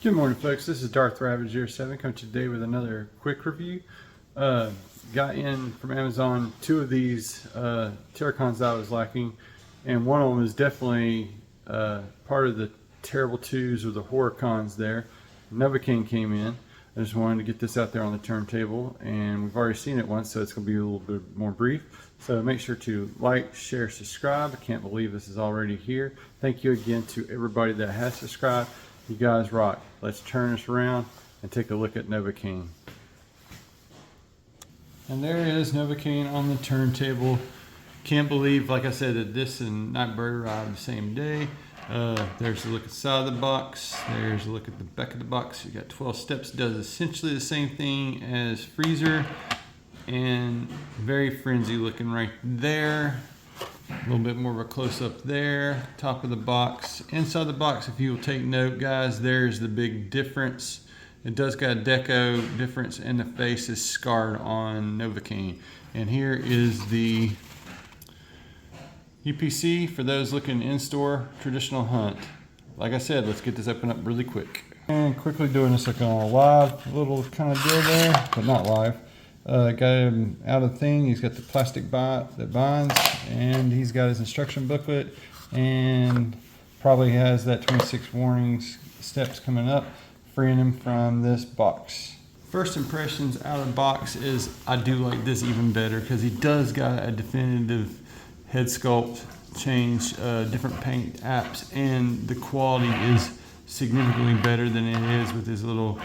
Good morning, folks. This is Darth Ravage 07 coming today with another quick review. Got in from Amazon two of these Terrorcons that I was lacking, and one of them is definitely part of the terrible twos or the horror cons there. Novakane came in. I just wanted to get this out there on the turntable, and we've already seen it once, so it's going to be a little bit more brief. So make sure to like, share, subscribe. I can't believe this is already here. Thank you again to everybody that has subscribed. You guys rock. Let's turn this around and take a look at Novakane. And there is Novakane on the turntable. Can't believe, like I said, that this and Nightbird arrived the same day. There's a look at the side of the box. There's a look at the back of the box. You got 12 steps. Does essentially the same thing as Freezer, and very frenzy looking right there. A little bit more of a close-up there. Top of the box. Inside the box, if you will take note, guys, there's the big difference. It does got a deco difference, and the face is scarred on Novakane. And here is the UPC for those looking in-store traditional hunt. Like I said, let's get this open up really quick. And quickly doing this like on a live little kind of deal there, but not live. Got him out of the thing. He's got the plastic that binds, and he's got his instruction booklet, and probably has that 26 warnings steps coming up, freeing him from this box. First impressions out of the box is I do like this even better because he does got a definitive head sculpt change, different paint apps, and the quality is significantly better than it is with his little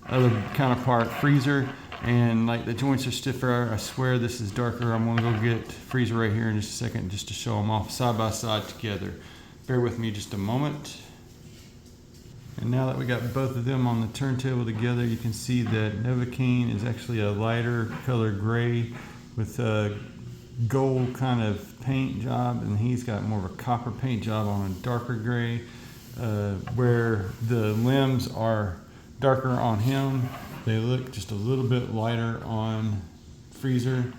other counterpart Freezer. And like the joints are stiffer. I swear this is darker. I'm gonna go get Freezer right here in just a second just to show them off side by side together. Bear with me just a moment. And now that we got both of them on the turntable together, you can see that Novakane is actually a lighter color gray with a gold kind of paint job, and he's got more of a copper paint job on a darker gray, where the limbs are darker on him. They look just a little bit lighter on Freezer.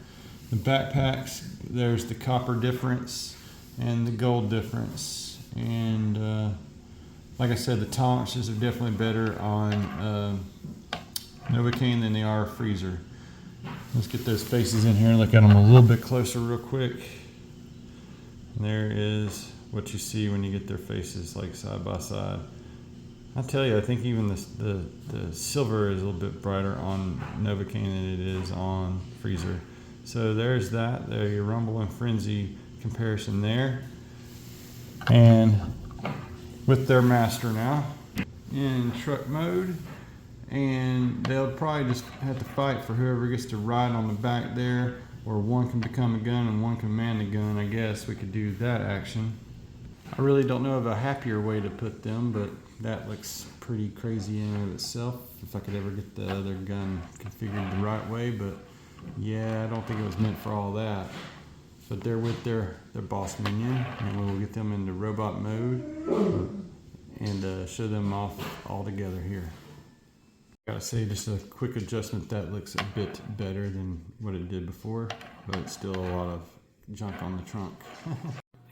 The backpacks, there's the copper difference and the gold difference. And like I said, the tolerances are definitely better on Novakane than they are Freezer. Let's get those faces in here and look at them a little bit closer real quick. And there is what you see when you get their faces like side by side. I'll tell you, I think even the silver is a little bit brighter on Novakane than it is on Freezer. So there's that, there's your Rumble and Frenzy comparison there. And with their master now in truck mode, and they'll probably just have to fight for whoever gets to ride on the back there, or one can become a gun and one can man the gun. I guess we could do that action. I really don't know of a happier way to put them, but that looks pretty crazy in and of itself. If I could ever get the other gun configured the right way, but yeah, I don't think it was meant for all that. But they're with their boss minion, and we'll get them into robot mode and show them off all together here. Gotta say, just a quick adjustment, that looks a bit better than what it did before, but it's still a lot of junk on the trunk.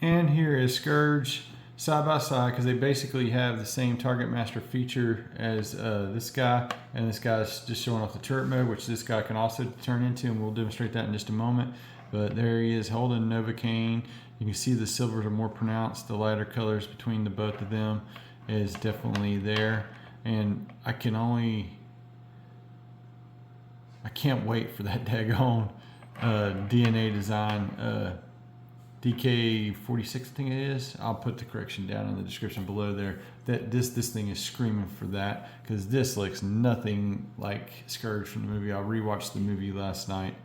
And here is Scourge side by side, because they basically have the same target master feature as this guy, and this guy's just showing off the turret mode, which this guy can also turn into, and we'll demonstrate that in just a moment. But there he is holding Novakane. You can see the silvers are more pronounced. The lighter colors between the both of them is definitely there, and I can't wait for that daggone DNA design. DK46, I think it is. I'll put the correction down in the description below there. That this thing is screaming for that, because this looks nothing like Scourge from the movie. I rewatched the movie last night,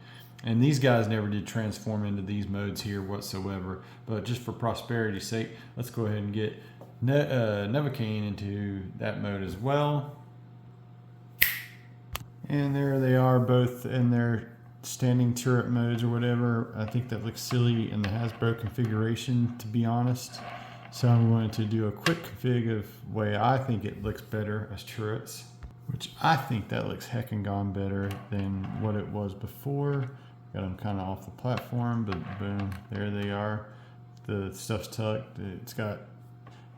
and these guys never did transform into these modes here whatsoever. But just for prosperity's sake, let's go ahead and get Novakane into that mode as well. And there they are, both in their standing turret modes or whatever. I think that looks silly in the Hasbro configuration, to be honest. So I'm going to do a quick config of the way I think it looks better as turrets, which I think that looks heckin' gone better than what it was before. Got them kind of off the platform, but boom, there they are. The stuff's tucked. It's got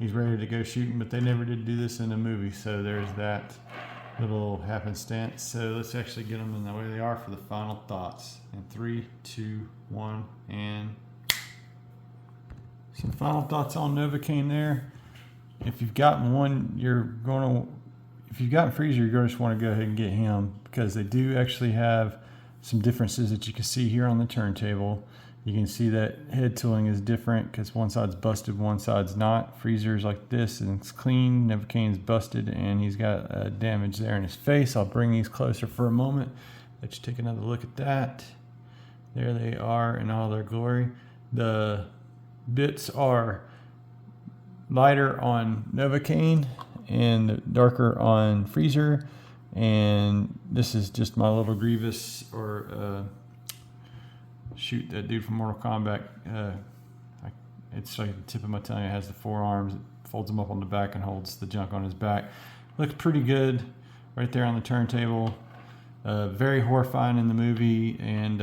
he's ready to go shooting, but they never did do this in the movie, so there's that little happenstance. So let's actually get them in the way they are for the final thoughts. In 3, 2, 1, and some final thoughts on Novakane there. If you've gotten one, if you've gotten Freezer, you're going to just want to go ahead and get him, because they do actually have some differences that you can see here on the turntable. You can see that head tooling is different because one side's busted, one side's not. Freezer's like this and it's clean. Novakane's busted and he's got damage there in his face. I'll bring these closer for a moment. Let you take another look at that. There they are in all their glory. The bits are lighter on Novakane and darker on Freezer. And this is just my little Grievous, or shoot, that dude from Mortal Kombat. It's like the tip of my tongue. It has the 4 arms. It folds them up on the back and holds the junk on his back. Looks pretty good right there on the turntable. Very horrifying in the movie, and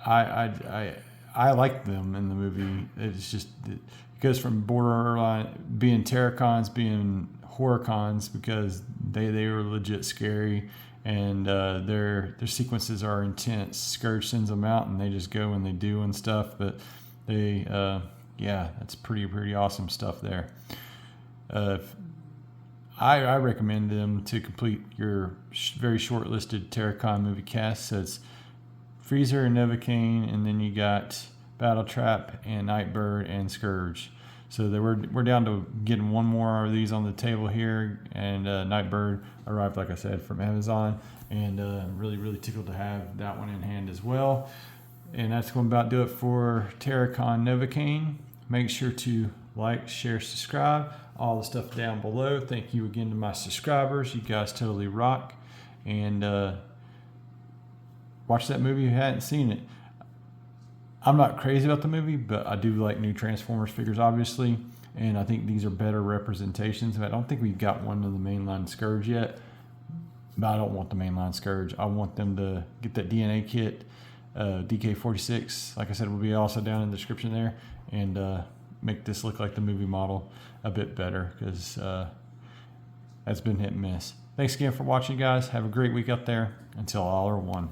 I like them in the movie. It's just, it goes from borderline being Terrorcons being horror cons, because they were legit scary, and their sequences are intense. Scourge sends them out and they just go and they do and stuff, but they yeah, that's pretty awesome stuff there. I recommend them to complete your very short-listed Terrorcon movie cast. So it's Freezer and Novakane, and then you got Battle Trap and Nightbird and Scourge. So we're down to getting one more of these on the table here, and Nightbird arrived, like I said, from Amazon, and really tickled to have that one in hand as well. And that's going to about do it for Terrorcon Novakane. Make sure to like, share, subscribe, all the stuff down below. Thank you again to my subscribers. You guys totally rock. And watch that movie if you hadn't seen it. I'm not crazy about the movie, but I do like new Transformers figures, obviously, and I think these are better representations. I don't think we've got one of the mainline Scourge yet, but I don't want the mainline Scourge. I want them to get that DNA kit, DK46. Like I said, will be also down in the description there, and make this look like the movie model a bit better, because that's been hit and miss. Thanks again for watching, guys. Have a great week out there. Until all are one.